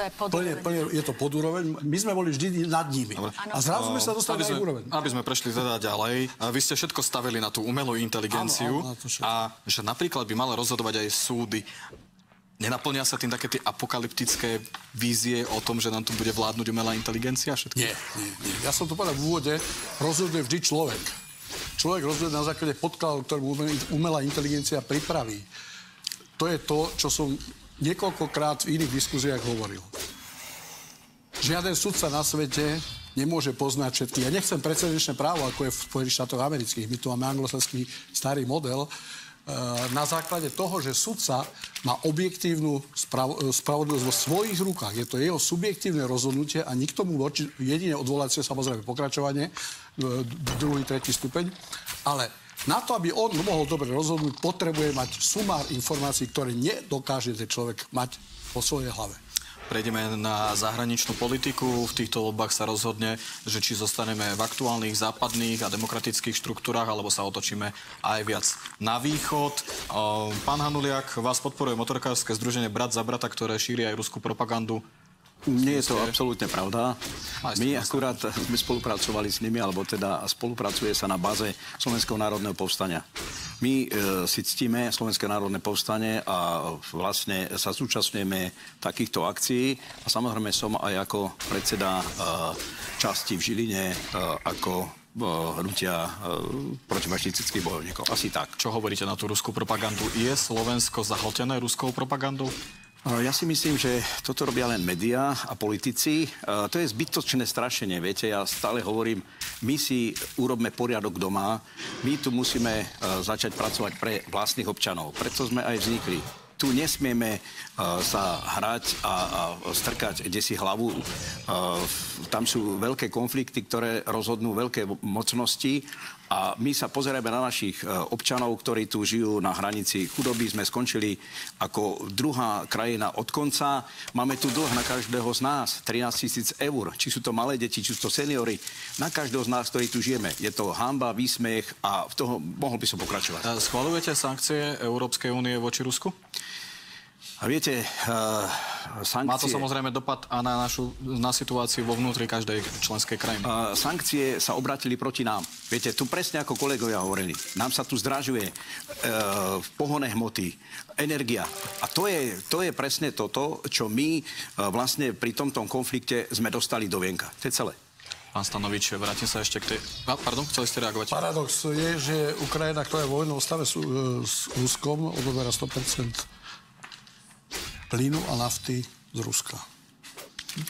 To je podúroveň. Plne je to podúroveň. My sme boli vždy nad nimi. Dobre. A zrazu sme sa dostali na úroveň. Aby sme prešli teda ďalej. Vy ste všetko stavili na tú umelú inteligenciu a že napríklad by mali rozhodovať aj súdy. Nenaplnia sa tým také tie apokalyptické vízie o tom, že nám tu bude vládnuť umelá inteligencia? Nie. Ja som to povedal v úvode. Rozhoduje vždy človek. Človek rozhoduje na základe podkladov, ktoré umelá inteligencia pripraví. To je to, čo som niekoľkokrát v iných diskuziách hovoril. Žiaden sudca na svete nemôže poznať všetky. Ja nechcem precedenčné právo, ako je v Spojených štátoch amerických. My tu máme anglosaský starý model. Na základe toho, že sudca má objektívnu spravodlivosť vo svojich rukách. Je to jeho subjektívne rozhodnutie a nikto mu jedine odvolacie, samozrejme pokračovanie, druhý, tretí stupeň. Ale na to, aby on mohol dobre rozhodnúť, potrebuje mať sumár informácií, ktoré nedokáže ten človek mať vo svojej hlave. Prejdeme na zahraničnú politiku. V týchto voľbách sa rozhodne, že či zostaneme v aktuálnych západných a demokratických štruktúrach, alebo sa otočíme aj viac na východ. Pán Hanuliak, vás podporuje motorkárske združenie Brat za brata, ktoré šíri aj ruskú propagandu. Nie je to absolútne pravda. My akurát sme spolupracovali s nimi, alebo teda spolupracuje sa na báze Slovenského národného povstania. My si ctíme Slovenské národné povstanie a vlastne sa zúčastňujeme takýchto akcií. A samozrejme som aj ako predseda časti v Žiline, ako hnutia protifašistických bojovníkov. Asi tak. Čo hovoríte na tú ruskú propagandu? Je Slovensko zahltené ruskou propagandou? Ja si myslím, že toto robia len médiá a politici. To je zbytočné strašenie, viete. Ja stále hovorím, my si urobme poriadok doma. My tu musíme začať pracovať pre vlastných občanov. Preto sme aj vznikli. Tu nesmieme sa hrať a strkať desi hlavu. Tam sú veľké konflikty, ktoré rozhodnú veľké mocnosti a my sa pozerieme na našich občanov, ktorí tu žijú na hranici chudoby. Sme skončili ako druhá krajina od konca. Máme tu dlh na každého z nás, 13 000 eur. Či sú to malé deti, či sú to seniory. Na každého z nás, ktorí tu žijeme. Je to hanba, výsmech a v toho mohol by som pokračovať. Schvaľujete sankcie Európskej únie voči Rusku? A viete, sankcie... Má to samozrejme dopad a na situáciu vo vnútri každej členskej krajiny. Sankcie sa obratili proti nám. Viete, tu presne ako kolegovia hovorili. Nám sa tu zdražuje pohonné hmoty, energia. A to je presne toto, čo my vlastne pri tomto konflikte sme dostali do vienka. To je celé. Pán Stanovič, vrátim sa ešte k tej... Pardon, chceli ste reagovať? Paradox je, že Ukrajina, ktorá je vo vojnovom stave s Ruskom, odoberá 100% plynu a nafty z Ruska.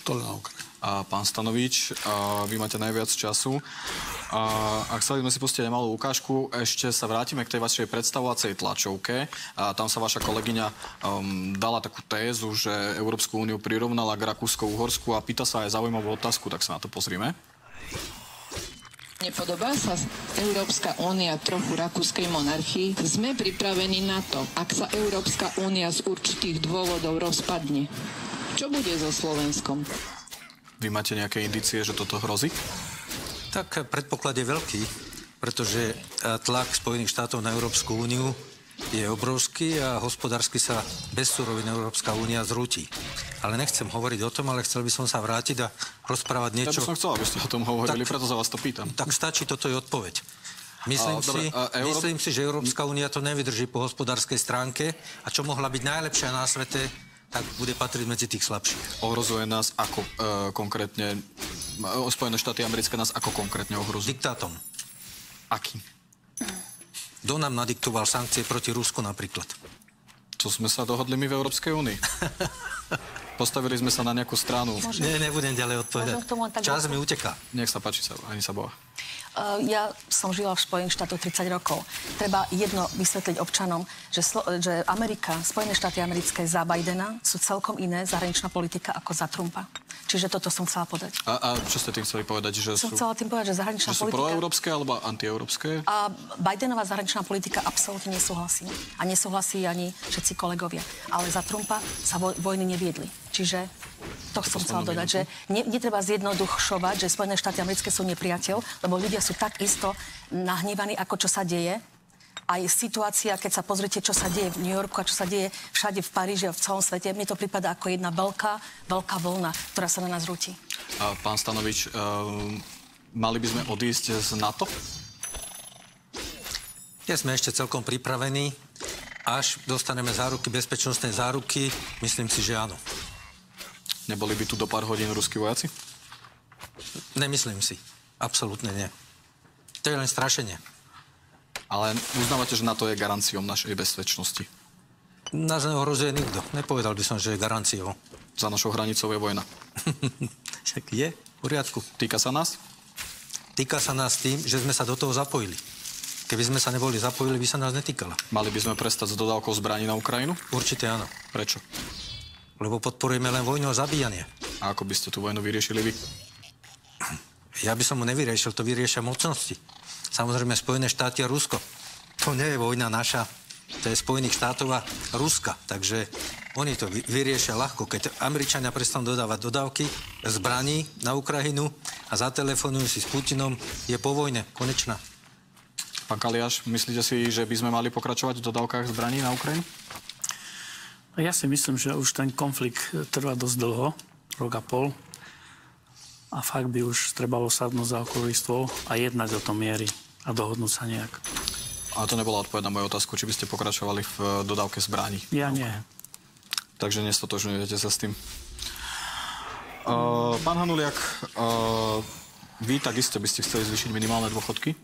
To len na Ukrajinu. A pán Stanovič, vy máte najviac času. A chceli sme si pustiť aj malú ukážku. Ešte sa vrátime k tej vašej predstavovacej tlačovke. A tam sa vaša kolegyňa dala takú tézu, že Európsku úniu prirovnala k Rakúsko-Uhorsku a pýta sa aj zaujímavú otázku, tak sa na to pozrime. Nepodobá sa Európska únia trochu rakúskej monarchii? Sme pripravení na to, ak sa Európska únia z určitých dôvodov rozpadne. Čo bude so Slovenskom? Vy máte nejaké indície, že toto hrozí? Tak predpoklad je veľký, pretože tlak Spojených štátov na Európsku úniu je obrovský a hospodársky sa bez surovín Európska únia zrúti. Ale nechcem hovoriť o tom, ale chcel by som sa vrátiť a rozprávať niečo... Ja by som chcel, aby ste o tom hovorili, preto sa vás to pýtam. Tak stačí, toto je odpoveď. Myslím si, že Európska únia to nevydrží po hospodárskej stránke a čo mohla byť najlepšia na svete, tak bude patriť medzi tých slabších. Ohrozuje nás ako konkrétne... Spojené štáty americké nás ako konkrétne ohrozujú? Diktátom. Akým? Kto nám nadiktoval sankcie proti Rusku napríklad? To sme sa dohodli my v Európskej únii. Postavili sme sa na nejakú stranu. Nebudem ďalej odpovedať. Čas mi uteká. Nech sa páči, ani sa boha. Ja som žila v Spojených štátoch 30 rokov. Treba jedno vysvetliť občanom, že Amerika, Spojené štáty americké za Bidena sú celkom iné zahraničná politika ako za Trumpa. Čiže toto som chcela povedať. A čo ste tým chceli povedať? Že chcela tým povedať, že zahraničná politika... Že sú proeurópske alebo antieurópske? A Bidenová zahraničná politika absolútne nesúhlasí. A nesúhlasí ani všetci kolegovia. Ale za Trumpa sa vojny neviedli. Čiže to som chcela dodať, že netreba zjednodušovať, že Spojené štáty americké sú nepriateľ, lebo ľudia sú tak isto nahnevaní, ako čo sa deje. aj situácia, keď sa pozriete, čo sa deje v New Yorku a čo sa deje všade v Paríži a v celom svete, mne to prípada ako jedna veľká vlna, ktorá sa na nás rúti. Pán Stanovič, mali by sme odísť z NATO? Nie sme ešte celkom pripravení. Až dostaneme záruky, bezpečnostné záruky, myslím si, že áno. Neboli by tu do pár hodín ruskí vojaci? Nemyslím si. Absolútne nie. To je len strašenie. Ale uznávate, že NATO je garanciou našej bezpečnosti? Nás neohrozuje nikto. Nepovedal by som, že je garanciou. Za našou hranicou je vojna. Však je v poriadku. Týka sa nás? Týka sa nás tým, že sme sa do toho zapojili. Keby sme sa neboli zapojili, by sa nás netýkala. Mali by sme prestať s dodávkou zbraní na Ukrajinu? Určite áno. Prečo? Lebo podporujeme len vojnu a zabíjanie. A ako by ste tú vojnu vyriešili vy? Ja by som mu nevyriešil, to vyriešia mocnosti. Samozrejme Spojené štáty a Rusko. To nie je vojna naša, to je Spojených štátov a Ruska. Takže oni to vyriešia ľahko. Keď Američania prestanú dodávať dodávky zbraní na Ukrajinu a zatelefonujú si s Putinom, je po vojne konečná. Pán Kaliáš, myslíte si, že by sme mali pokračovať v dodávkach zbraní na Ukrajinu? Ja si myslím, že už ten konflikt trvá dosť dlho, rok a pol. A fakt by už trebalo sadnúť za okolistvo a jednať o tom miery a dohodnúť sa nejak. A to nebola odpoveď na moju otázku, či by ste pokračovali v dodávke zbraní. Ja nie. Takže nestotožňujete sa s tým. Pán Hanuliak, vy takisto by ste chceli zvýšiť minimálne dôchodky?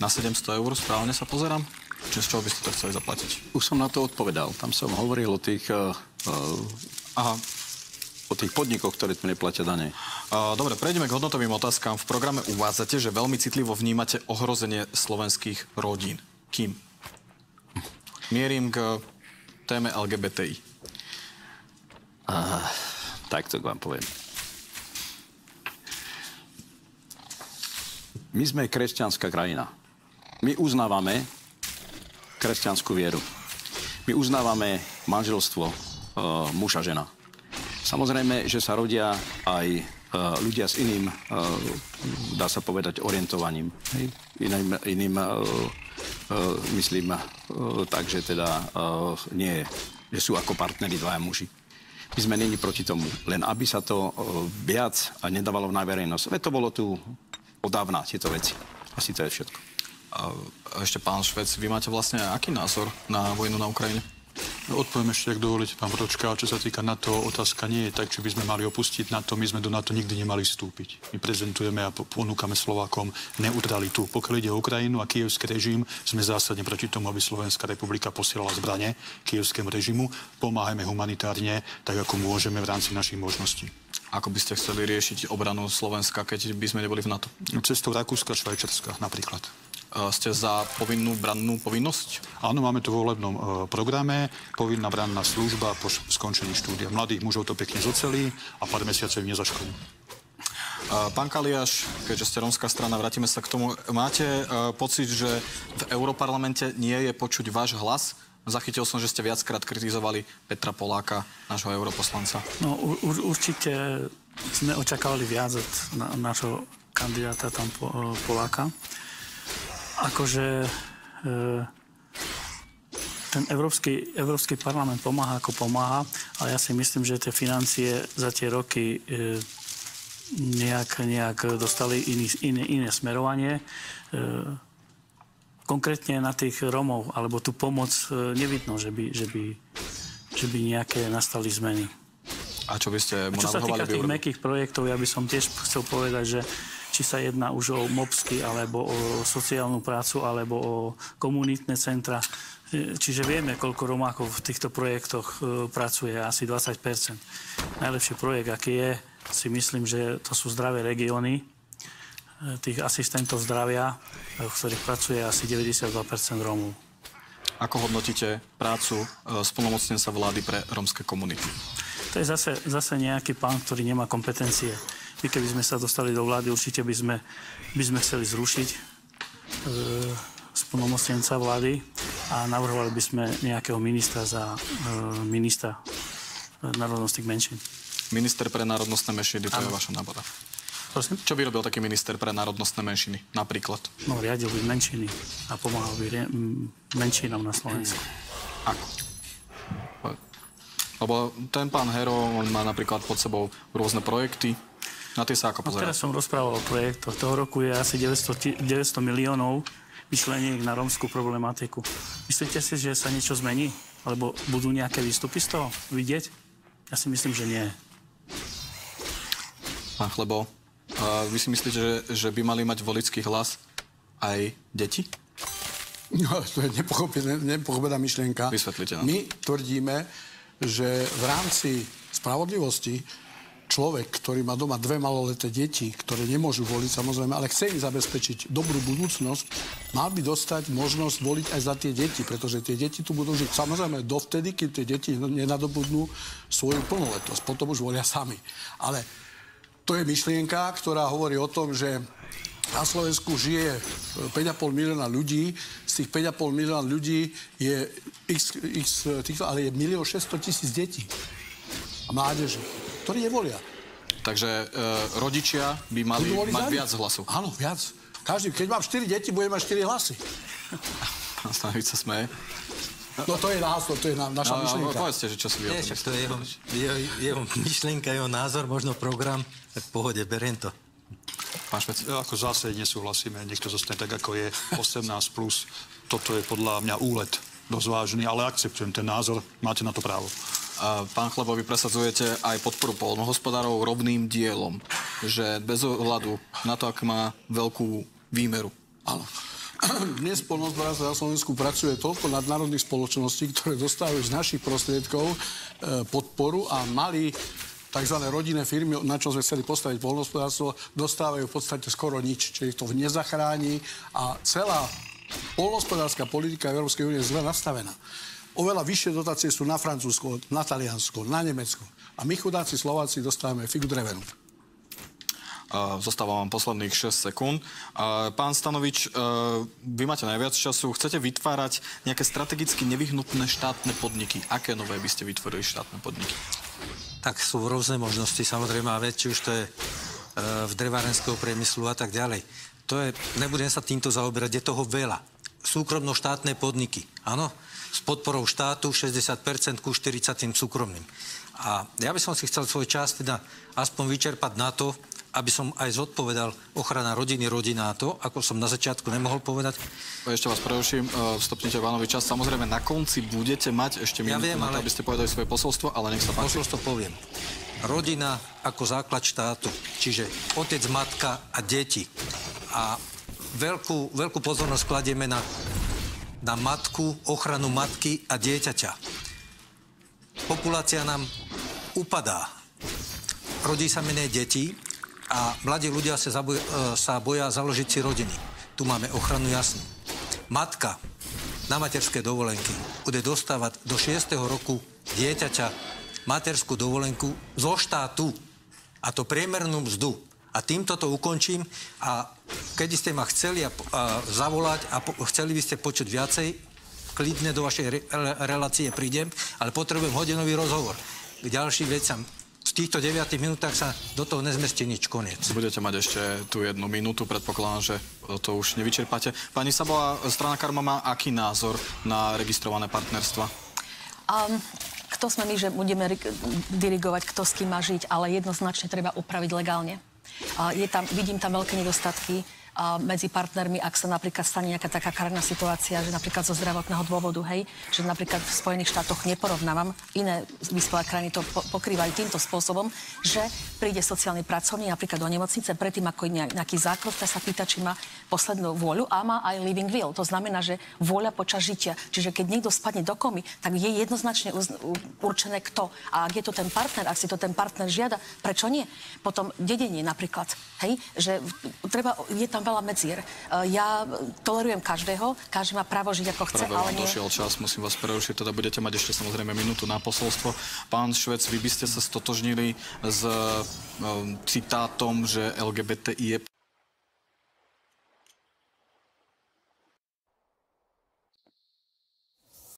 Na 700 eur, správne sa pozerám? Čiže z čoho by ste to chceli zaplatiť? Už som na to odpovedal. Tam som hovoril o tých podnikoch, ktoré tu neplatia dane. Dobre, prejdeme k hodnotovým otázkam. V programe uvádzate, že veľmi citlivo vnímate ohrozenie slovenských rodín. Kým? Mierim k téme LGBTI. Tak to vám poviem. My sme kresťanská krajina. My uznávame kresťanskú vieru. My uznávame manželstvo muž a žena. Samozrejme, že sa rodia aj ľudia s iným, dá sa povedať, orientovaním. Iným myslím tak, že teda nie, že sú ako partneri dvaja muži. My sme není proti tomu, len aby sa to viac nedávalo na verejnosť. Veď to bolo tu odávna, tieto veci. Asi to je všetko. A ešte pán Švec, vy máte vlastne aký názor na vojnu na Ukrajine? Odpoviem ešte, ak dovolíte, pán Pročka. Čo sa týka NATO, otázka nie je tak, či by sme mali opustiť NATO. My sme do NATO nikdy nemali vstúpiť. My prezentujeme a ponúkame Slovákom neutralitu. Pokiaľ ide o Ukrajinu a kyjevský režim, sme zásadne proti tomu, aby Slovenská republika posielala zbrane kyjevskému režimu. Pomáhajme humanitárne, tak ako môžeme v rámci našich možností. Ako by ste chceli riešiť obranu Slovenska, keď by sme neboli v NATO? Cestou Rakúska, Švajčiarska napríklad. Ste za povinnú brannú povinnosť? Áno, máme to vo volebnom programe. Povinná branná služba po skončení štúdia. Mladých mužov to pekne zocelí a pár mesiacov im nezaškolí. Pán Kaliáš, keďže ste rómska strana, vrátime sa k tomu. Máte pocit, že v Europarlamente nie je počuť váš hlas? Zachytil som, že ste viackrát kritizovali Petra Poláka, nášho europoslanca. No, určite sme očakávali viac od nášho kandidáta tam Poláka. Akože ten Európsky parlament pomáha, ako pomáha, ale ja si myslím, že tie financie za tie roky nejak dostali iné smerovanie. Konkrétne na tých Rómov, alebo tú pomoc nevidno, že by nejaké nastali zmeny. A čo by ste mu navrhovali? Čo sa týka tých mäkkých projektov, ja by som tiež chcel povedať, že či sa jedná už o MOPSky, alebo o sociálnu prácu, alebo o komunitné centra. Čiže vieme, koľko Romákov v týchto projektoch pracuje, asi 20%. Najlepší projekt, aký je, si myslím, že to sú zdravé regióny, tých asistentov zdravia, v ktorých pracuje asi 92% Rómov. Ako hodnotíte prácu splnomocnenca vlády pre rómske komunity? To je zase nejaký pán, ktorý nemá kompetencie. My keby sme sa dostali do vlády, určite by sme chceli zrušiť splnomocnenca vlády a navrhovali by sme nejakého ministra za ministra národnostných menšín. Minister pre národnostné menšiny, to je vaša náboda. Prosím? Čo by robil taký minister pre národnostné menšiny, napríklad? No, riadil by menšiny a pomáhal by menšinám na Slovensku. Ako? Lebo ten pán Hero, on má napríklad pod sebou rôzne projekty. Na tie sa ako pozerá? Teraz som rozprával o projektoch. Toho roku je asi 900 miliónov myšleniek na rómskú problematiku. Myslíte si, že sa niečo zmení? Alebo budú nejaké výstupy z toho vidieť? Ja si myslím, že nie. Pán Chlebo, vy si myslíte, že by mali mať volický hlas aj deti? No, to je nepochopená myšlienka. Vysvetlite nám. My tvrdíme, že v rámci spravodlivosti človek, ktorý má doma 2 maloleté deti, ktoré nemôžu voliť samozrejme, ale chce im zabezpečiť dobrú budúcnosť, mal by dostať možnosť voliť aj za tie deti, pretože tie deti tu budú žiť samozrejme dovtedy, keď tie deti nenadobudnú svoju plnoletosť. Potom už volia sami. Ale to je myšlienka, ktorá hovorí o tom, že na Slovensku žije 5,5 milióna ľudí, z tých 5,5 milióna ľudí je ale je 1 600 000 detí a mládeže, ktorí nevolia. Takže rodičia by mali mať viac hlasov. Áno, viac. Každý, keď mám 4 deti, budem mať 4 hlasy. Pán Stanovič sa smeje. No to je názor, to je naša myšlienka. Povedzte, že čo si vy o tom Však to je jeho myšlienka, jeho názor, možno program, tak v pohode, beriem to. Pán Šmec. Ako zase nesúhlasíme, nech to zostane tak, ako je 18+. Toto je podľa mňa úlet dosť vážny, ale akceptujem ten názor, máte na to právo. Pán Chlebo, vy presadzujete aj podporu poľnohospodárov rovným dielom, že bez ohľadu na to, ak má veľkú výmeru. Áno. Dnes poľnohospodárstvo na Slovensku pracuje toľko nadnárodných spoločností, ktoré dostávajú z našich prostriedkov podporu a mali tzv. Rodinné firmy, na čo sme chceli postaviť poľnohospodárstvo, dostávajú v podstate skoro nič, čiže ich to nezachráni a celá poľnohospodárska politika Európskej únie je zle nastavená. Oveľa vyššie dotácie sú na Francúzsko, na Taliansko, na Nemecko. A my chudáci Slováci dostávame figu drevenú. Zostáva vám posledných 6 sekúnd. Pán Stanovič, vy máte najviac času. Chcete vytvárať nejaké strategicky nevyhnutné štátne podniky. Aké nové by ste vytvorili štátne podniky? Tak sú rôzne možnosti, samozrejme, a či už to je v drevárenského priemyslu a tak ďalej. Nebudem sa týmto zaoberať, je toho veľa. Súkromno-štátne podniky, áno, s podporou štátu 60% ku 40% súkromným. A ja by som si chcel svoj čas teda aspoň vyčerpať na to, aby som aj zodpovedal ochrana rodiny, rodina a to, ako som na začiatku nemohol povedať. Ešte vás preruším, vstupnite Vánovi čas. Samozrejme, na konci budete mať ešte minútu na to, aby ste povedali svoje posolstvo, ale nech sa páči. Posolstvo poviem. Rodina ako základ štátu, čiže otec, matka a deti. A veľkú pozornosť kladieme na matku, ochranu matky a dieťaťa. Populácia nám upadá. Rodí sa menej detí a mladí ľudia sa boja založiť si rodiny. Tu máme ochranu jasnú. Matka na materské dovolenky bude dostávať do 6. roku dieťaťa materskú dovolenku zo štátu, a to priemernú mzdu. A týmto to ukončím a keď ste ma chceli zavolať a chceli by ste počuť viacej, klidne do vašej relácie prídem, ale potrebujem hodinový rozhovor k ďalším vecam. V týchto 9 minútach sa do toho nezmestí nič, koniec. Budete mať ešte tú 1 minútu, predpokladám, že to už nevyčerpáte. Pani Sabová, strana Karma má aký názor na registrované partnerstva? Kto sme my, že budeme dirigovať, kto s kým má žiť, ale jednoznačne treba upraviť legálne. Vidím tam veľké nedostatky medzi partnermi, ak sa napríklad stane nejaká taká karná situácia, že napríklad zo zdravotného dôvodu, hej, že napríklad v Spojených štátoch neporovnávam, iné vyspelé krajiny to pokrývajú týmto spôsobom, že príde sociálny pracovník napríklad do nemocnice, predtým ako nejaký zákrok, sa pýta, či má poslednú vôľu a má aj living will. To znamená, že vôľa počas žitia. Čiže keď niekto spadne do komy, tak je jednoznačne určené kto. A ak je to ten partner, ak si to ten partner žiada, prečo nie? Potom dedenie napríklad, hej, že je tam veľa medzier. Ja tolerujem každého, každý má právo žiť ako chce, ale nie... Došiel čas, musím vás prerušiť, teda budete mať ešte samozrejme minútu na posolstvo. Pán Švec, vy by ste sa stotožnili s citátom, že LGBTI je